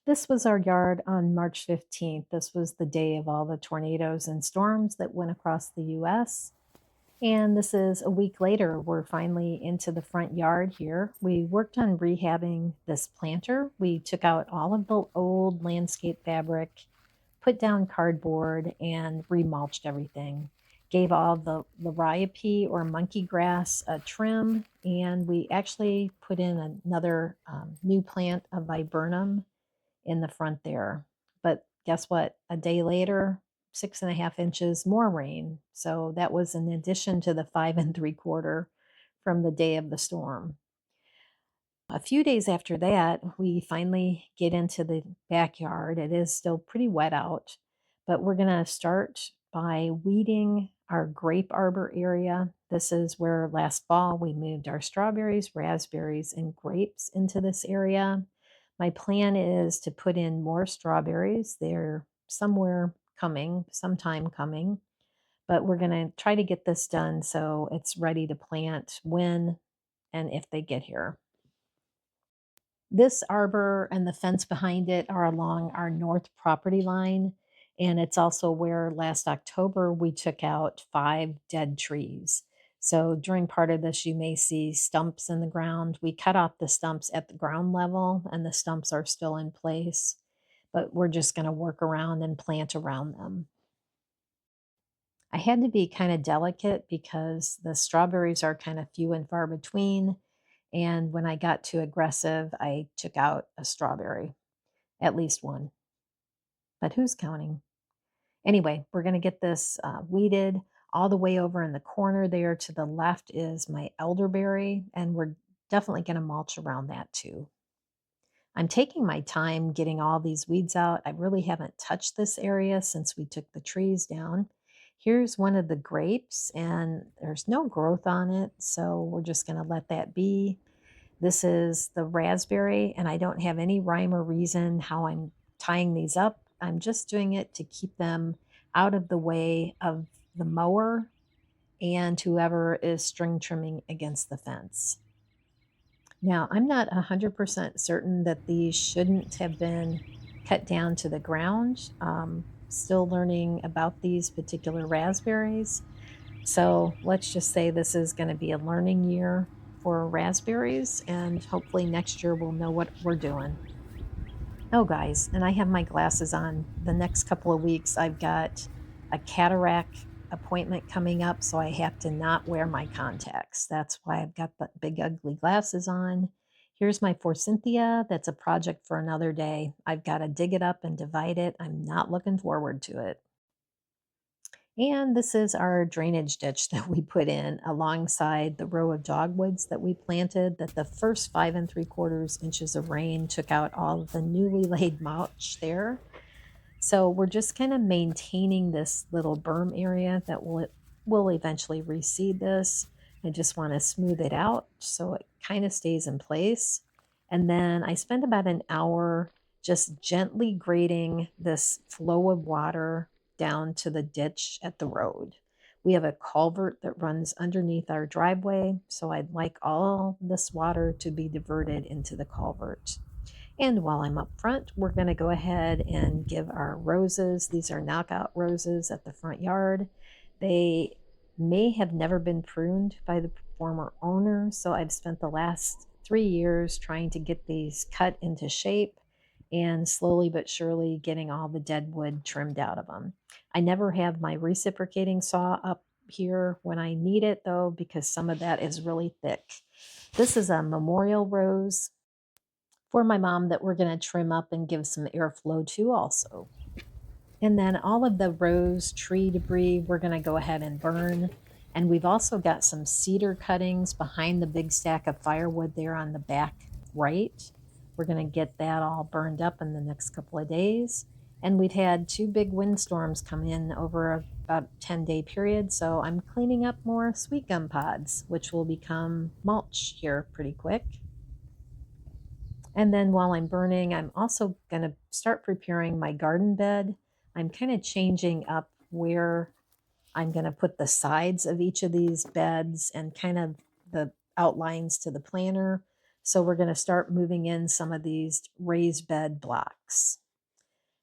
This was our yard on March 15th. This was the day of all the tornadoes and storms that went across the US. And this is a week later. We're finally into the front yard here. We worked on rehabbing this planter. We took out all of the old landscape fabric, put down cardboard, and remulched everything. Gave all the liriope or monkey grass a trim, and we actually put in another new plant of viburnum in the front there. But guess what? A day later, 6.5 inches more rain. So that was in addition to the 5 3/4 from the day of the storm. A few days after that, we finally get into the backyard. It is still pretty wet out, but we're going to start by weeding our grape arbor area. This is where last fall we moved our strawberries, raspberries, and grapes into this area. My plan is to put in more strawberries. They're somewhere coming, sometime coming, but we're going to try to get this done so it's ready to plant when and if they get here. This arbor and the fence behind it are along our north property line, and it's also where last October we took out 5 dead trees. So during part of this, you may see stumps in the ground. We cut off the stumps at the ground level, and the stumps are still in place, but we're just going to work around and plant around them. I had to be kind of delicate because the strawberries are kind of few and far between. And when I got too aggressive, I took out a strawberry, at least one. But who's counting? Anyway, we're going to get this weeded. All the way over in the corner there to the left is my elderberry, and we're definitely going to mulch around that too. I'm taking my time getting all these weeds out. I really haven't touched this area since we took the trees down. Here's one of the grapes, and there's no growth on it, so we're just going to let that be. This is the raspberry, and I don't have any rhyme or reason how I'm tying these up. I'm just doing it to keep them out of the way of the mower and whoever is string trimming against the fence. Now, I'm not 100% certain that these shouldn't have been cut down to the ground. Still learning about these particular raspberries. So let's just say this is going to be a learning year for raspberries, and hopefully next year we'll know what we're doing. Oh, guys, and I have my glasses on. The next couple of weeks, I've got a cataract appointment coming up, so I have to not wear my contacts. That's why I've got the big, ugly glasses on. Here's my forsythia. That's a project for another day. I've got to dig it up and divide it. I'm not looking forward to it. And this is our drainage ditch that we put in alongside the row of dogwoods that we planted, that the first 5 3/4 inches of rain took out all of the newly laid mulch there. So we're just kind of maintaining this little berm area that will eventually reseed this. I just want to smooth it out so it kind of stays in place. And then I spend about an hour just gently grading this flow of water down to the ditch at the road. We have a culvert that runs underneath our driveway, so I'd like all this water to be diverted into the culvert. And while I'm up front, we're going to go ahead and give our roses. These are knockout roses at the front yard. They may have never been pruned by the former owner, so I've spent the last 3 years trying to get these cut into shape and slowly but surely getting all the dead wood trimmed out of them. I never have my reciprocating saw up here when I need it, though, because some of that is really thick. This is a memorial rose for my mom that we're going to trim up and give some airflow to also. And then all of the rose tree debris we're going to go ahead and burn. And we've also got some cedar cuttings behind the big stack of firewood there on the back right. We're going to get that all burned up in the next couple of days. And we've had 2 big windstorms come in over about a 10-day period. So I'm cleaning up more sweet gum pods, which will become mulch here pretty quick. And then while I'm burning, I'm also going to start preparing my garden bed. I'm kind of changing up where I'm going to put the sides of each of these beds and kind of the outlines to the planter. So we're going to start moving in some of these raised bed blocks.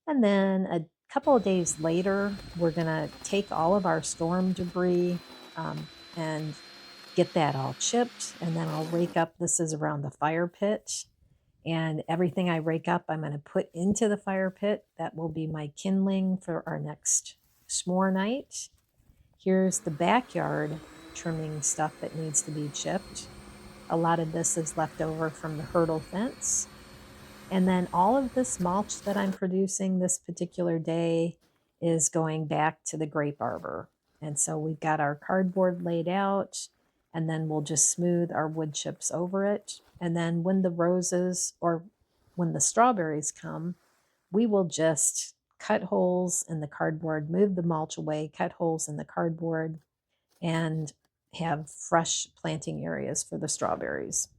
And then a couple of days later, we're going to take all of our storm debris and get that all chipped. And then I'll rake up, this is around the fire pit. And everything I rake up, I'm going to put into the fire pit. That will be my kindling for our next s'more night. Here's the backyard trimming stuff that needs to be chipped. A lot of this is left over from the hurdle fence. And then all of this mulch that I'm producing this particular day is going back to the grape arbor. And so we've got our cardboard laid out, and then we'll just smooth our wood chips over it. And then when the roses or when the strawberries come, we will just cut holes in the cardboard, move the mulch away, cut holes in the cardboard, and have fresh planting areas for the strawberries.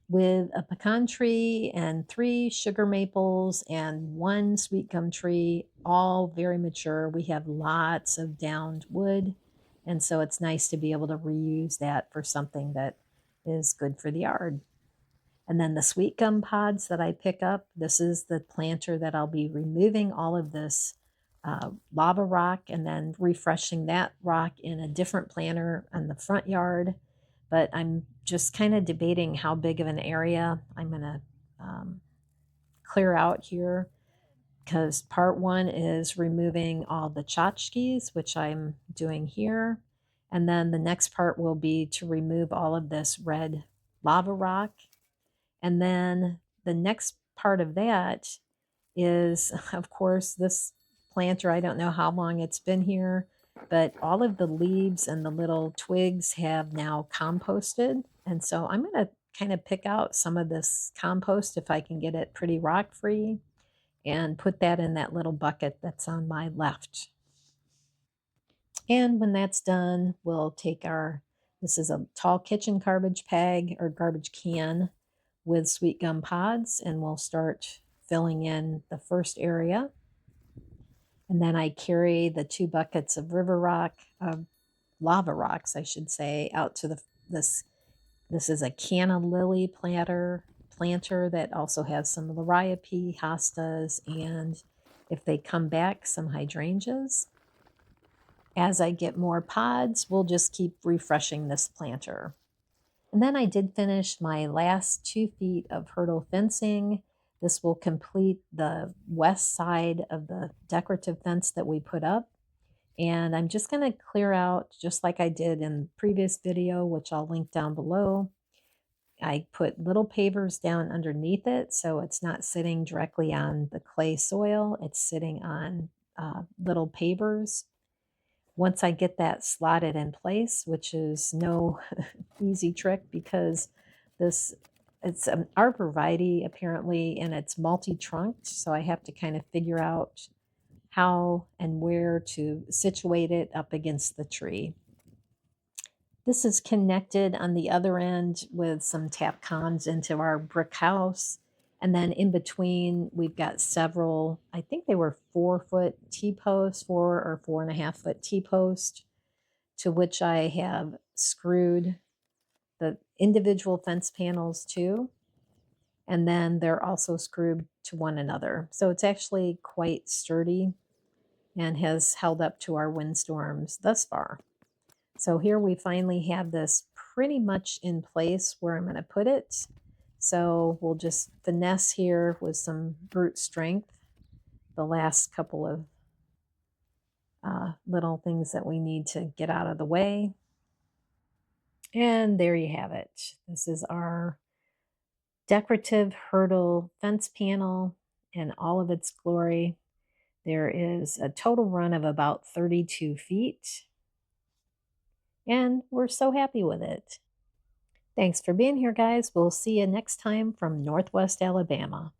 With a pecan tree and 3 sugar maples and 1 sweet gum tree, all very mature, we have lots of downed wood. And so it's nice to be able to reuse that for something that is good for the yard. And then the sweet gum pods that I pick up, this is the planter that I'll be removing all of this lava rock and then refreshing that rock in a different planter in the front yard. But I'm just kind of debating how big of an area I'm going to clear out here, because part 1 is removing all the tchotchkes, which I'm doing here. And then the next part will be to remove all of this red lava rock. And then the next part of that is, of course, this planter. I don't know how long it's been here, but all of the leaves and the little twigs have now composted. And so I'm going to kind of pick out some of this compost if I can get it pretty rock free and put that in that little bucket that's on my left. And when that's done, we'll take this is a tall kitchen garbage bag or garbage can with sweet gum pods, and we'll start filling in the first area. And then I carry the 2 buckets of lava rocks, I should say, out to this is a canna lily planter that also has some liriope, hostas, and if they come back, some hydrangeas. As I get more pods, we'll just keep refreshing this planter. And then I did finish my last 2 feet of hurdle fencing. This will complete the west side of the decorative fence that we put up. And I'm just going to clear out, just like I did in the previous video, which I'll link down below. I put little pavers down underneath it, so it's not sitting directly on the clay soil. It's sitting on little pavers. Once I get that slotted in place, which is no easy trick because it's an arborvitae apparently, and it's multi-trunked, so I have to kind of figure out how and where to situate it up against the tree. This is connected on the other end with some tap cons into our brick house. And then in between, we've got several, I think they were 4-foot T-posts, 4 or 4.5-foot T-post, to which I have screwed the individual fence panels to. And then they're also screwed to one another. So it's actually quite sturdy and has held up to our windstorms thus far. So here we finally have this pretty much in place where I'm going to put it. So we'll just finesse here with some brute strength the last couple of little things that we need to get out of the way. And there you have it. This is our decorative hurdle fence panel in all of its glory. There is a total run of about 32 feet. And we're so happy with it. Thanks for being here, guys. We'll see you next time from Northwest Alabama.